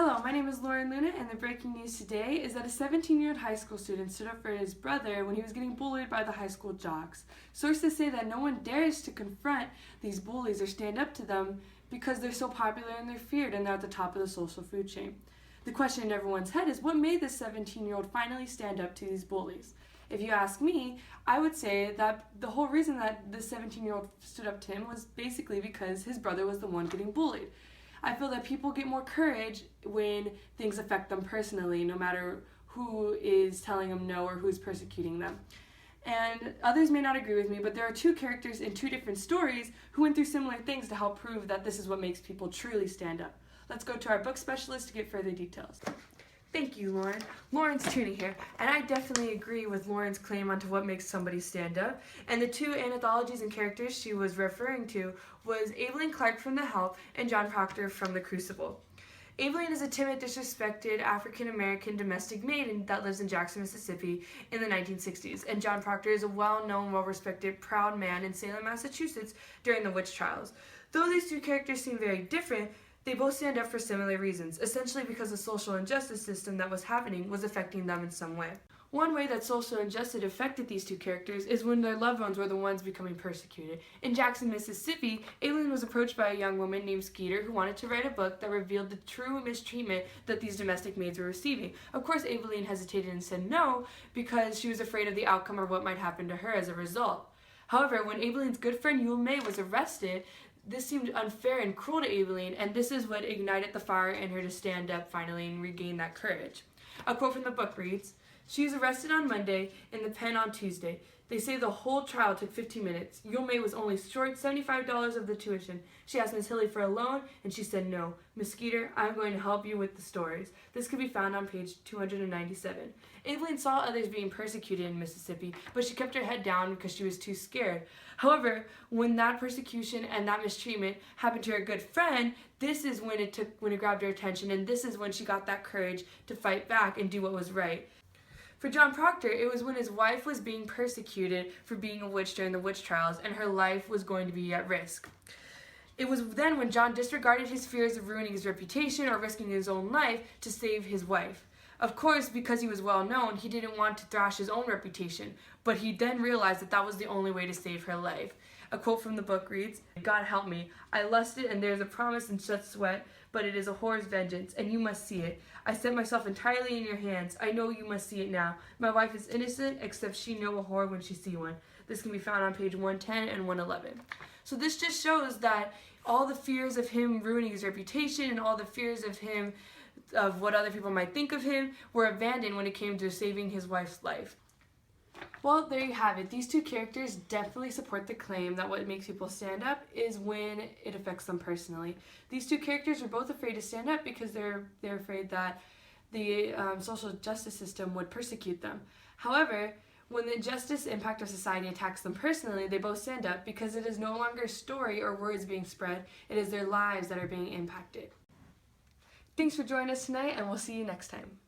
Hello, my name is Lauren Luna, and the breaking news today is that a 17-year-old high school student stood up for his brother when he was getting bullied by the high school jocks. Sources say that no one dares to confront these bullies or stand up to them because they're so popular and they're feared and they're at the top of the social food chain. The question in everyone's head is, what made this 17-year-old finally stand up to these bullies? If you ask me, I would say that the whole reason that the 17-year-old stood up to him was basically because his brother was the one getting bullied. I feel that people get more courage when things affect them personally, no matter who is telling them no or who's persecuting them. And others may not agree with me, but there are two characters in two different stories who went through similar things to help prove that this is what makes people truly stand up. Let's go to our book specialist to get further details. Thank you, Lauren. Lauren's Tooney here, and I definitely agree with Lauren's claim onto what makes somebody stand up. And the two anthologies and characters she was referring to was Evelyn Clark from The Help and John Proctor from The Crucible. Evelyn is a timid, disrespected African-American domestic maid that lives in Jackson, Mississippi in the 1960s, and John Proctor is a well-known, well-respected, proud man in Salem, Massachusetts during the witch trials. Though these two characters seem very different, they both stand up for similar reasons, essentially because the social injustice system that was happening was affecting them in some way. One way that social injustice affected these two characters is when their loved ones were the ones becoming persecuted. In Jackson, Mississippi, Evelyn was approached by a young woman named Skeeter who wanted to write a book that revealed the true mistreatment that these domestic maids were receiving. Of course, Evelyn hesitated and said no because she was afraid of the outcome or what might happen to her as a result. However, when Evelyn's good friend Yule May was arrested, this seemed unfair and cruel to Evelyn, and this is what ignited the fire in her to stand up finally and regain that courage. A quote from the book reads, "She was arrested on Monday, in the pen on Tuesday. They say the whole trial took 15 minutes. Yule May was only short $75 of the tuition. She asked Miss Hilly for a loan, and she said no. Miss Skeeter, I'm going to help you with the stories." This can be found on page 297. Evelyn saw others being persecuted in Mississippi, but she kept her head down because she was too scared. However, when that persecution and that mistreatment happened to her good friend, this is when it grabbed her attention, and this is when she got that courage to fight back and do what was right. For John Proctor, it was when his wife was being persecuted for being a witch during the witch trials, and her life was going to be at risk. It was then when John disregarded his fears of ruining his reputation or risking his own life to save his wife. Of course, because he was well known, he didn't want to thrash his own reputation, but he then realized that that was the only way to save her life. A quote from the book reads, "God help me. I lusted, and there is a promise in such sweat, but it is a whore's vengeance, and you must see it. I set myself entirely in your hands. I know you must see it now. My wife is innocent, except she know a whore when she see one." This can be found on page 110 and 111. So this just shows that all the fears of him ruining his reputation and all the fears of him, of what other people might think of him, were abandoned when it came to saving his wife's life. Well, there you have it. These two characters definitely support the claim that what makes people stand up is when it affects them personally. These two characters are both afraid to stand up because they're afraid that the social justice system would persecute them. However, when the injustice impact of society attacks them personally, they both stand up because it is no longer a story or words being spread, it is their lives that are being impacted. Thanks for joining us tonight, and we'll see you next time.